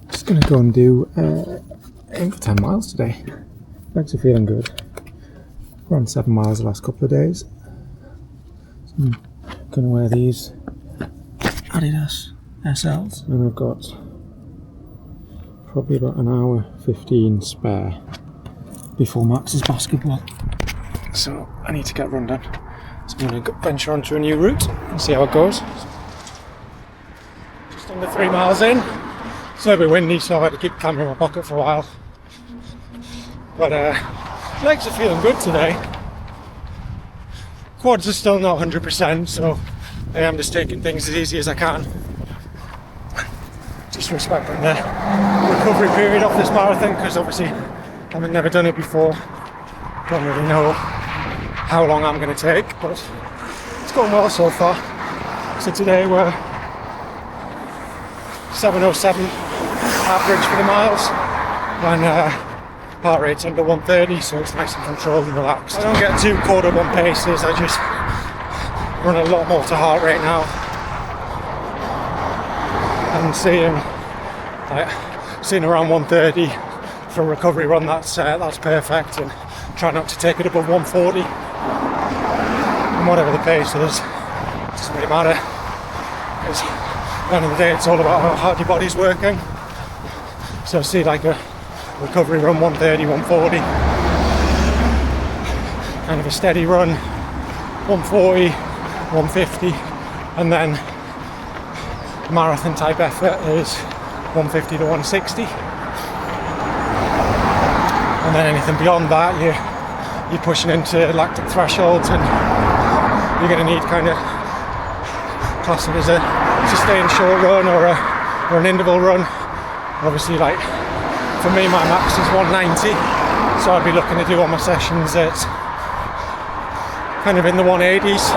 Just gonna go and do aim for 10 miles today. Legs are feeling good. Run 7 miles the last couple of days. So I'm gonna wear these Adidas SLs, and I've got probably about an hour 15 spare before Max's basketball. So I need to get run done. So I'm going to venture onto a new route and see how it goes. Just under 3 miles in. It's a little bit windy, so I had to keep the camera in my pocket for a while. But legs are feeling good today. Quads are still not 100%, so I am just taking things as easy as I can. Just respecting the recovery period of this marathon, because obviously I've never done it before. Don't really know how long I'm going to take, but it's going well so far. So today we're 7:07 average for the miles, and heart rate's under 130, so it's nice and controlled and relaxed. I don't get too caught up on paces, I just run a lot more to heart rate now. And seeing around 130 for a recovery run, that's perfect, and try not to take it above 140. And whatever the pace is, it doesn't really matter, because at the end of the day it's all about how hard your body's working. So see like a recovery run 130, 140, kind of a steady run 140, 150, and then marathon type effort is 150 to 160, and then anything beyond that you're pushing into lactic thresholds, and you're going to need kind of class it as a sustained short run or an interval run. Obviously, like for me my max is 190, so I'd be looking to do all my sessions at kind of in the 180s.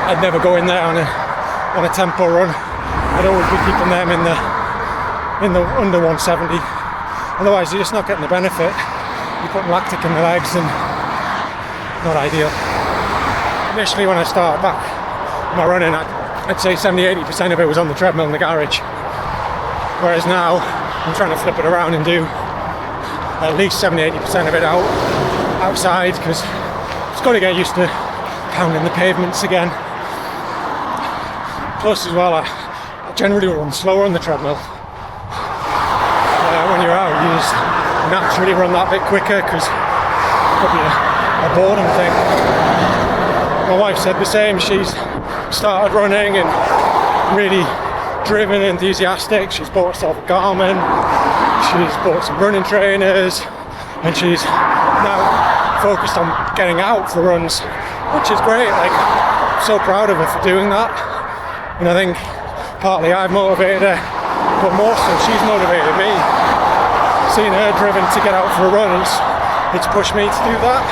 I'd never go in there on a tempo run. I'd always be keeping them in the under 170. Otherwise you're just not getting the benefit. You're putting lactic in the legs, and not ideal. Initially when I started back my running, I'd say 70-80% of it was on the treadmill in the garage. Whereas now I'm trying to flip it around and do at least 70-80% of it outside, because it's got to get used to pounding the pavements again. Plus as well, I generally run slower on the treadmill. When you're out, you just naturally run that bit quicker, because it could be a boredom thing. My wife said the same. She's started running and really driven and enthusiastic. She's bought herself a Garmin, she's bought some running trainers, and she's now focused on getting out for runs, which is great. Like, I'm so proud of her for doing that. And I think partly I've motivated her, but more so she's motivated me. Seeing her driven to get out for a run, it's pushed me to do that.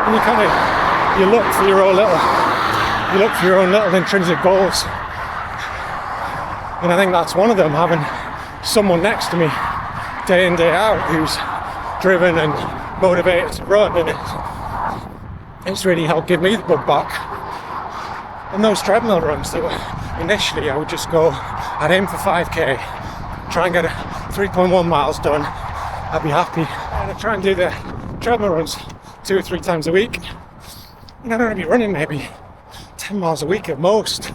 And you look for your own little intrinsic goals. And I think that's one of them, having someone next to me day in, day out who's driven and motivated to run, and it's really helped give me the bug back. And those treadmill runs, initially I would just I'd aim for 5k, try and get 3.1 miles done, I'd be happy. And I'd try and do the treadmill runs 2 or 3 times a week, and I'd only be running maybe 10 miles a week at most.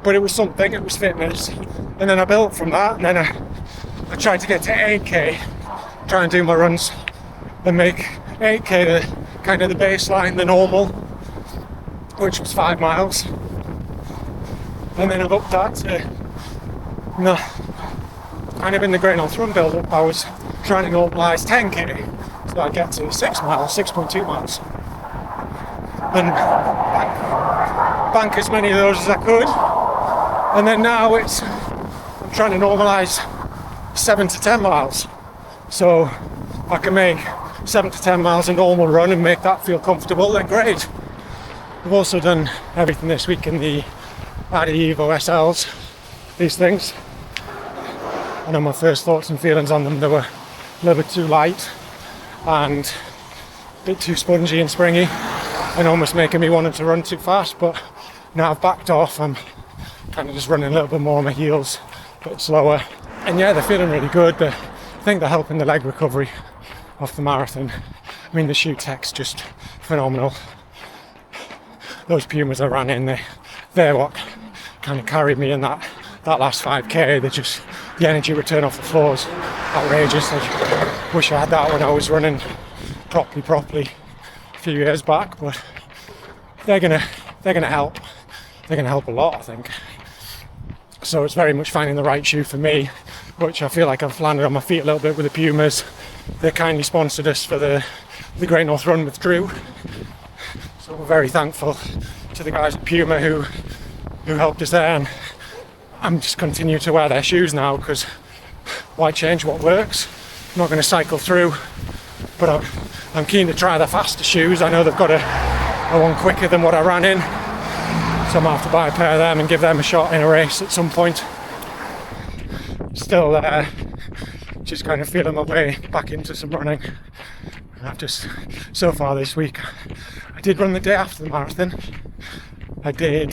But it was something, it was fitness. And then I built from that, and then I tried to get to 8k, try and do my runs and make 8k the kind of the baseline, the normal, which was 5 miles. And then I've upped that to, kind of in the Great North Run build-up, I was trying to normalise 10k, so I'd get to 6 miles, 6.2 miles. And bank as many of those as I could. And then now I'm trying to normalise 7 to 10 miles. So if I can make 7 to 10 miles a normal run and make that feel comfortable, then great. I've also done everything this week in the Adi Evo SLs, these things. I know my first thoughts and feelings on them, they were a little bit too light and a bit too spongy and springy. and almost making me wanting to run too fast, but now I've backed off. I'm kind of just running a little bit more on my heels, a bit slower, and yeah, they're feeling really good. I think they're helping the leg recovery off the marathon. I mean, the shoe tech's just phenomenal. Those Pumas I ran in, they're what kind of carried me in that last 5k. The energy return off the floor is outrageous. I wish I had that when I was running properly a few years back, but they're gonna help. They're gonna help a lot, I think. So it's very much finding the right shoe for me, which I feel like I've landed on my feet a little bit with the Pumas. They kindly sponsored us for the Great North Run with Drew, so we're very thankful to the guys at Puma who helped us there, and I'm just continue to wear their shoes now, because why change what works? I'm not going to cycle through, but I'm keen to try the faster shoes. I know they've got a one quicker than what I ran in, so I might have to buy a pair of them and give them a shot in a race at some point. Still just kind of feeling my way back into some running. And I've just, so far this week, I did run the day after the marathon. I did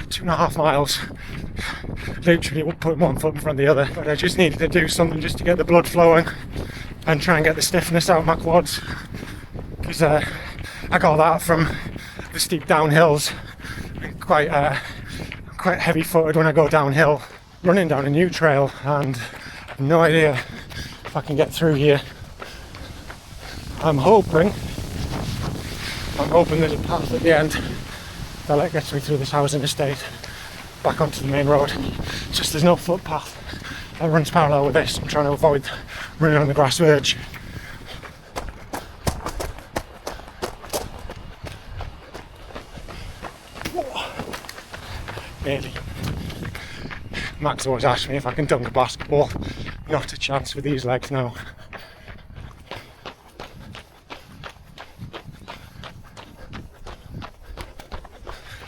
2.5 miles, literally putting one foot in front of the other, but I just needed to do something just to get the blood flowing and try and get the stiffness out of my quads, because I got that from the steep downhills. I'm quite heavy footed when I go downhill, running down a new trail, and I have no idea if I can get through here. I'm hoping there's a path at the end that gets me through this housing estate back onto the main road. It's just there's no footpath that runs parallel with this. I'm trying to avoid running on the grass verge. Nearly. Max always asks me if I can dunk a basketball. Not a chance with these legs now.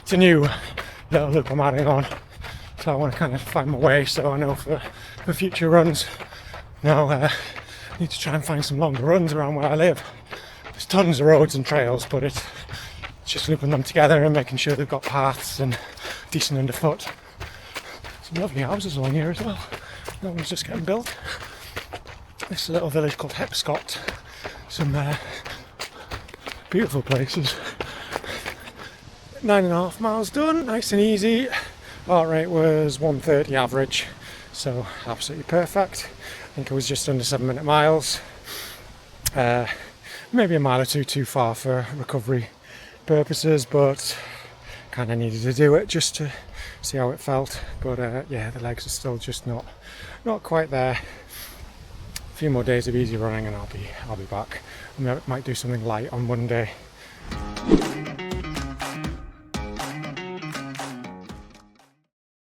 It's a new little loop I'm adding on, so I want to kind of find my way, so I know for future runs. Now I need to try and find some longer runs around where I live. There's tons of roads and trails, but it's just looping them together and making sure they've got paths and decent underfoot. Some lovely houses along here as well. That one's just getting built. This little village called Hepscott. Some beautiful places. 9.5 miles done, nice and easy. Heart rate was 130 average, so absolutely perfect. I think it was just under 7-minute miles. Maybe a mile or two too far for recovery purposes, but kind of needed to do it just to see how it felt. But yeah, the legs are still just not quite there. A few more days of easy running and I'll be back. I might do something light on Monday.